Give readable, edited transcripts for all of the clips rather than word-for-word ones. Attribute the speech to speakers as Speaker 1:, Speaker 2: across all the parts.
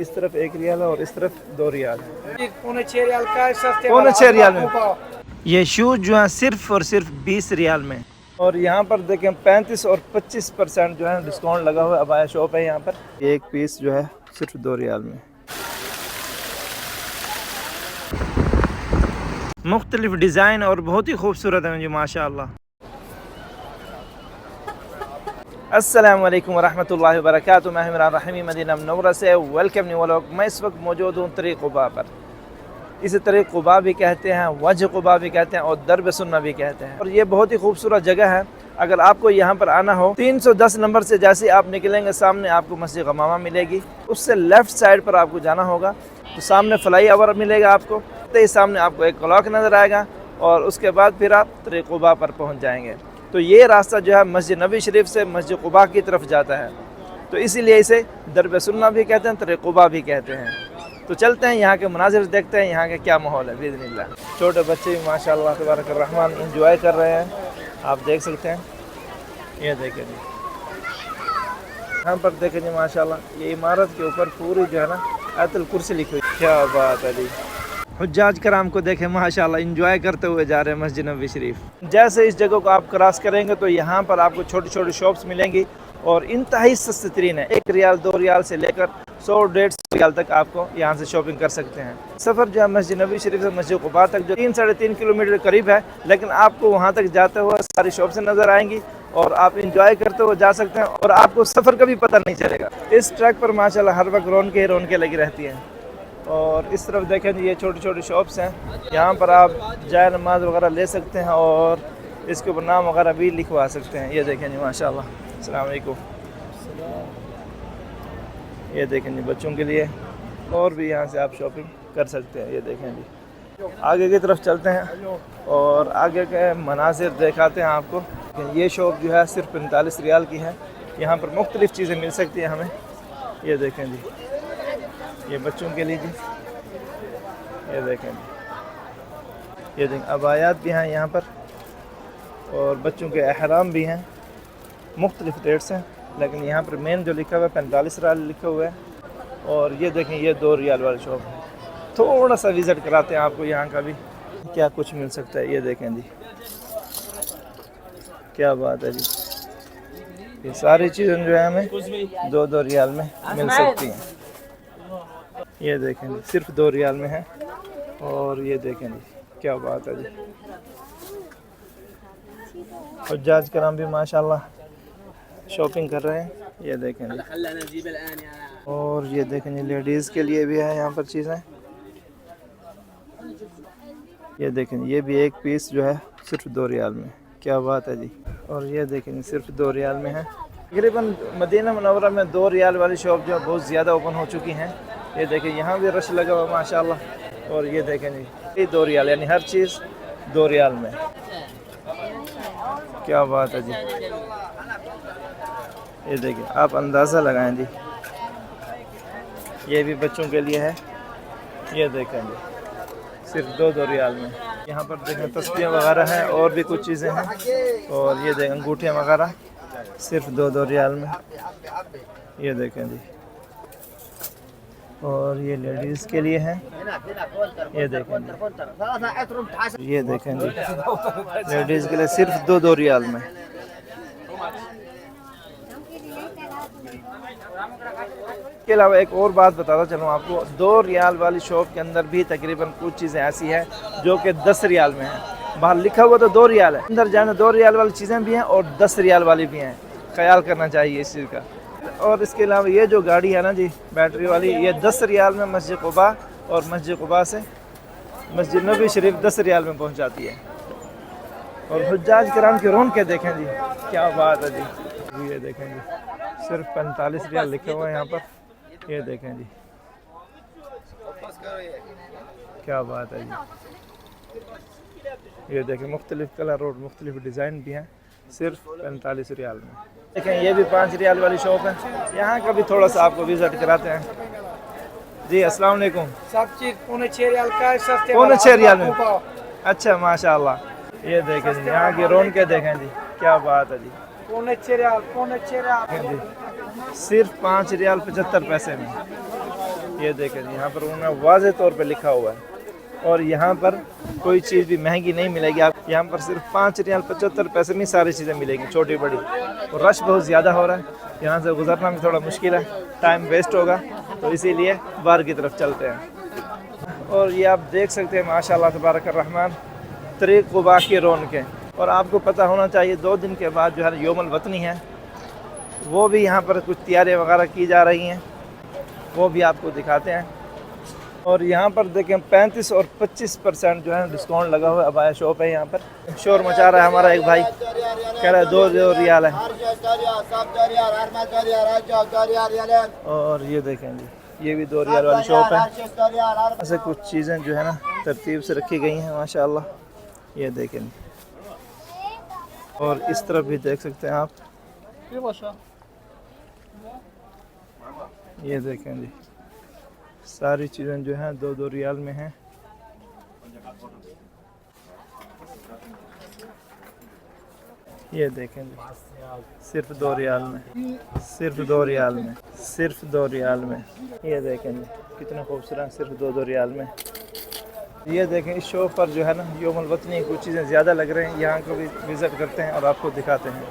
Speaker 1: इस तरफ 1 रियाल है और इस तरफ 2 रियाल है।
Speaker 2: 6.5 रियाल का है, सस्ते
Speaker 1: पौने
Speaker 2: वाला
Speaker 1: 6 रियाल में
Speaker 2: ऊपर।
Speaker 1: ये शूज जो है सिर्फ और सिर्फ 20 रियाल में। और यहाँ पर देखें 35 और 25% जो है डिस्काउंट लगा हुआ है। अबाया शॉप है यहाँ पर। एक पीस जो है सिर्फ 2 रियाल में। मुख्तलिफ डिज़ाइन और बहुत ही खूबसूरत है जी माशाअल्लाह। अस्सलाम वालेकुम वरहमतुल्लाहि वबरकातुहू। मैं इमरान रहीमी मदीना मुनव्वरा से वेलकम न्यू व्लॉग। मैं इस वक्त मौजूद हूँ तरीक़ क़ुबा पर। इसे तरीक़ क़ुबा भी कहते हैं, वजह क़ुबा भी कहते हैं और दरब सुन्ना भी कहते हैं। और ये बहुत ही खूबसूरत जगह है। अगर आपको यहाँ पर आना हो 310 नंबर से जैसे आप निकलेंगे सामने आपको मस्जिद गमामा मिलेगी। उससे लेफ़्ट साइड पर आपको जाना होगा तो सामने फ्लाई ओवर मिलेगा आपको। तो सामने आपको एक क्लॉक नज़र आएगा और उसके बाद फिर आप तरीक़ क़ुबा पर पहुँच जाएंगे। तो ये रास्ता जो है मस्जिद नबी शरीफ से मस्जिद क़ुबा की तरफ जाता है। तो इसीलिए इसे दरब सुन्ना भी कहते हैं, तरीक़ क़ुबा भी कहते हैं। तो चलते हैं यहाँ के मनाजिर देखते हैं यहाँ का क्या माहौल है बिइज़्निल्लाह। छोटे बच्चे भी माशाअल्लाह तबारक रहमान इंजॉय कर रहे हैं, आप देख सकते हैं। ये देखें जी, यहाँ पर देखें जी माशाअल्लाह ये इमारत के ऊपर पूरी जो है ना आयतुल कुर्सी लिखी हुई। क्या बात है जी। हुज्जाज कराम को देखें माशाअल्लाह इंजॉय करते हुए जा रहे हैं मस्जिद नबी शरीफ। जैसे इस जगह को आप क्रॉस करेंगे तो यहाँ पर आपको छोटी छोटी शॉप्स मिलेंगी और इंतहाई सस्ती तरीन है। 1 रियाल 2 रियाल से लेकर 100-150 रियाल तक आपको यहाँ से शॉपिंग कर सकते हैं। सफ़र जो है मस्जिद नबी शरीफ से मस्जिद क़ुबा तक जो 3-3.5 किलोमीटर करीब है, लेकिन आपको वहाँ तक जाते हुए सारी शॉप्स नज़र आएंगी और आप इंजॉय करते हुए जा सकते हैं और आपको सफ़र का भी पता नहीं चलेगा। इस ट्रैक पर माशाल्लाह हर वक्त रौनकें लगी रहती हैं। और इस तरफ देखें ये छोटी छोटी शॉप्स हैं, यहाँ पर आप जाए नमाज वगैरह ले सकते हैं और इसके ऊपर नाम वगैरह भी लिखवा सकते हैं। ये देखें जी माशाल्लाह। अस्सलाम वालेकुम। ये देखें जी बच्चों के लिए और भी यहाँ से आप शॉपिंग कर सकते हैं। ये देखें जी, आगे की तरफ चलते हैं और आगे के मनाजिर दिखाते हैं आपको। ये शॉप जो है सिर्फ 45 रियाल की है। यहाँ पर मुख्तलिफ़ चीज़ें मिल सकती हैं हमें। ये देखें जी, ये बच्चों के लिए जी। ये देखें जी, ये देखें अबायात भी हैं यहाँ पर और बच्चों के अहराम भी हैं। मुख्तलिफ़ रेट्स हैं, लेकिन यहाँ पर मेन जो लिखा हुआ है 45 रियाल लिखा हुआ है। और ये देखें ये 2 रियाल वाली शॉप है। थोड़ा सा विज़िट कराते हैं आपको यहाँ का भी क्या कुछ मिल सकता है। ये देखें जी, क्या बात है जी। ये सारी चीज़ें जो है हमें 2-2 रियाल में मिल सकती हैं। ये देखें जी सिर्फ 2 रियाल में है। और ये देखें जी, क्या बात है जी। हुज्जाज कराम भी माशाल्लाह शॉपिंग कर रहे हैं। ये देखें जी, और ये देखें जी लेडीज़ के लिए भी है यहाँ पर चीज़ें। ये देखें ये भी एक पीस जो है सिर्फ 2 रियाल में। क्या बात है जी। और ये देखें जी सिर्फ 2 रियाल में है। तकरीबन मदीना मुनव्वरा में 2 रियाल वाली शॉप जो है बहुत ज़्यादा ओपन हो चुकी हैं। ये देखें यहाँ भी रश लगा हुआ माशाल्लाह। और ये देखें जी ये 2 रियाल, यानी हर चीज़ 2 रियाल में। क्या बात है जी। ये देखिए आप अंदाज़ा लगाएं जी, ये भी बच्चों के लिए है। ये देखें जी सिर्फ 2-2 रियाल में। यहाँ पर देखें तस्बीहें वगैरह हैं और भी कुछ चीज़ें हैं। और ये देखें अंगूठियाँ वगैरह सिर्फ 2-2 रियाल में। ये देखें जी, और ये लेडीज़ के लिए हैं। ये देखें जी, ये देखें जी लेडीज़ के लिए सिर्फ 2-2 रियाल में। इसके अलावा एक और बात बताता चलूँ आपको, 2 रियाल वाली शॉप के अंदर भी तकरीबन कुछ चीज़ें ऐसी हैं जो कि 10 रियाल में हैं। बाहर लिखा हुआ तो 2 रियाल है, अंदर जाने 2 रियाल वाली चीज़ें भी हैं और 10 रियाल वाली भी हैं। ख्याल करना चाहिए इस चीज़ का। और इसके अलावा ये जो गाड़ी है ना जी बैटरी वाली, ये 10 रियाल में मस्जिद क़ुबा और मस्जिद क़ुबा से मस्जिद नबी शरीफ 10 रियाल में पहुँच जाती है। और हुज्जाज कराम की रौनकें देखें जी, क्या बात है जी। ये देखें जी सिर्फ 45 रियाल लिखे हुए हैं यहाँ पर। ये देखें जी, क्या बात है जी। ये देखें मुख्तलिफ़ कलर और मुख्तलिफ़ डिज़ाइन भी हैं सिर्फ 45 रियाल में। देखें ये भी 5 रियाल वाली शॉप है। यहाँ का भी थोड़ा सा आपको विज़िट कराते हैं जी। अस्सलाम वालेकुम।
Speaker 2: सब चीज़ 6.5 रियाल का है, सस्ते
Speaker 1: 6.5 रियाल में। अच्छा माशाल्लाह। ये देखें जी यहाँ की रौनकें देखें जी, क्या बात है जी।
Speaker 2: पौने 6 रियाल
Speaker 1: जी सिर्फ 5 रियाल 75 पैसे में। ये देखें जी, यहाँ पर उन्होंने वाज़े तौर पे लिखा हुआ है। और यहाँ पर कोई चीज़ भी महंगी नहीं मिलेगी आप, यहाँ पर सिर्फ 5 रियाल 75 पैसे में सारी चीज़ें मिलेंगी, छोटी बड़ी। और रश बहुत ज़्यादा हो रहा है, यहाँ से गुजरना भी थोड़ा मुश्किल है, टाइम वेस्ट होगा, तो इसीलिए बाहर की तरफ चलते हैं। और ये आप देख सकते हैं माशाल्लाह तबारक रहमान तरीक़ क़ुबा की रौनकें। और आपको पता होना चाहिए 2 दिन के बाद जो है यौमुल वतनी है, वो भी यहाँ पर कुछ तैयारियाँ वगैरह की जा रही हैं, वो भी आपको दिखाते हैं। और यहाँ पर देखें 35 और 25% जो है डिस्काउंट लगा हुआ है। अबाया शॉप है, यहाँ पर शोर मचा रहा है हमारा एक भाई, कह रहा है 2 रियाल है। और ये देखें जी, ये भी 2 रियाल वाली शॉप है। ऐसे कुछ चीज़ें जो है ना तरतीब से रखी गई हैं माशाल्लाह। ये देखें, और इस तरफ भी देख सकते हैं आप, ये देखें जी, सारी चीज़ें जो हैं 2-2 रियाल में हैं। ये देखें जी, सिर्फ 2 रियाल में, सिर्फ 2 रियाल में, सिर्फ 2 रियाल में। ये देखें जी, कितना खूबसूरत, सिर्फ 2-2 रियाल में। ये देखें, इस शो पर जो है ना यौमुल वतनी कुछ चीज़ें ज़्यादा लग रही हैं, यहाँ को भी विज़िट करते हैं और आपको दिखाते हैं।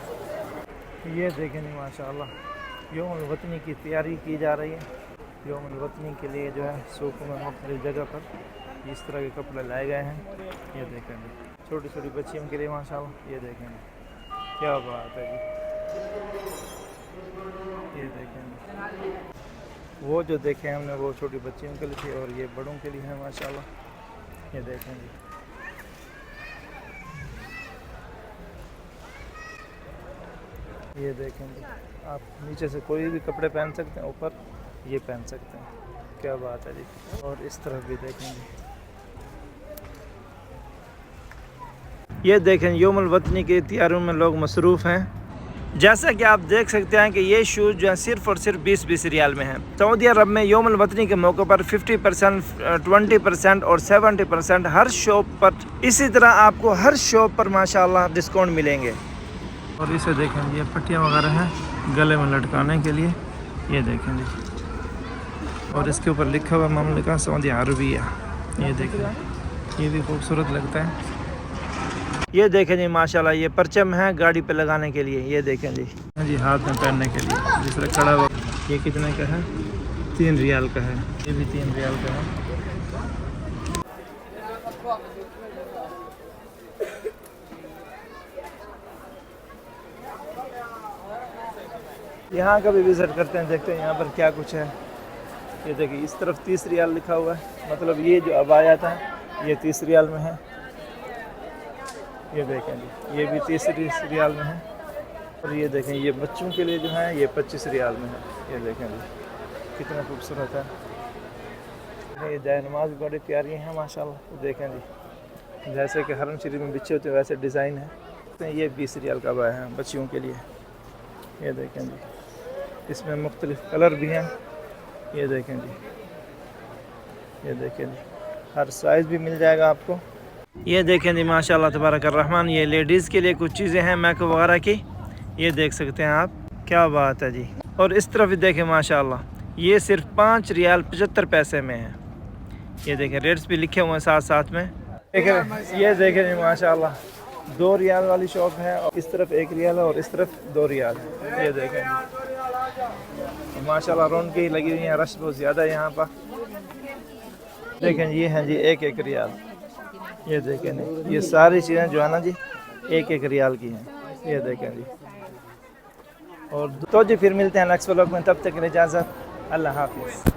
Speaker 1: ये देखें जी माशाल्लाह यौमुल वतनी की तैयारी की जा रही है। यौमुल वतनी के लिए जो है सूक़ में मुख्तलिफ़ जगह पर इस तरह के कपड़े लाए गए हैं। ये देखें जी, छोटी छोटी बच्चियों के लिए माशाल्लाह। ये देखें जी, क्या बात है जी। ये देखें जी, वो जो देखे हमने वो छोटी बच्चियों के लिए थी, और ये बड़ों के लिए है माशाल्लाह। ये देखें जी, ये देखें जी, आप नीचे से कोई भी कपड़े पहन सकते हैं, ऊपर ये पहन सकते हैं, क्या बात है जी। और इस तरफ भी देखेंगे, ये देखें यौमुल वतनी की तैयारियों में लोग मसरूफ़ हैं। जैसा कि आप देख सकते हैं कि ये शूज़ जो है सिर्फ़ और सिर्फ 20-20 रियाल में हैं। सऊदी अरब में यौमुल वतनी के मौके पर 50%, 20% और 70% हर शॉप पर, इसी तरह आपको हर शॉप पर माशाल्लाह डिस्काउंट मिलेंगे। और इसे देखें, ये पट्टियाँ वगैरह हैं गले में लटकाने के लिए, ये देखें जी। और इसके ऊपर लिखा हुआ ममलिका सऊदी अरबिया। ये देखें, ये भी खूबसूरत लगता है। ये देखें जी माशाल्लाह, ये परचम है गाड़ी पे लगाने के लिए। ये देखें जी हाथ में पहनने के लिए जिस तरह खड़ा हुआ। ये कितने का है? 3 रियाल का है। ये भी 3 रियाल का है। यहाँ का भी विज़िट करते हैं, देखते हैं यहाँ पर क्या कुछ है। ये देखिए, इस तरफ 30 रियाल लिखा हुआ है, मतलब ये जो अबाया था ये 30 रियाल में है। ये देखें जी, ये भी 30 रियाल में है। और ये देखें, ये बच्चों के लिए जो है ये 25 रियाल में है। ये देखें जी, कितना खूबसूरत है। ये जाए नमाज भी बड़ी प्यारी हैं माशाल्लाह। देखें जी, जैसे कि हरम शरीफ में बिछे होते हैं वैसे डिज़ाइन है। ये 20 रियाल का अबाया है बच्चियों के लिए। ये देखें जी, इसमें मुख्तलिफ़ कलर भी हैं। ये देखें जी, ये देखें जी, हर साइज़ भी मिल जाएगा आपको। ये देखें जी माशाल्लाह तबारक रहमान, ये लेडीज़ के लिए कुछ चीज़ें हैं मेकअप वगैरह की। ये देख सकते हैं आप, क्या बात है जी। और इस तरफ भी देखें माशाल्लाह, ये सिर्फ 5 रियाल 75 पैसे में है। ये देखें, रेट्स भी लिखे हुए हैं साथ साथ में। ये देखें जी माशाल्लाह, 2 रियाल वाली शॉप है, और इस तरफ 1 रियाल है और इस तरफ 2 रियाल है। ये देखें माशाल्लाह, रौनकें लगी हुई हैं, रश बहुत ज़्यादा है यहाँ पर। देखें ये हैं जी 1-1 रियाल। ये देखें जी, ये सारी चीज़ें जो है ना जी 1-1 रियाल की हैं। ये देखें जी। और तो जी फिर मिलते हैं नेक्स्ट व्लॉग में, तब तक के लिए इजाज़त, अल्लाह हाफिज़।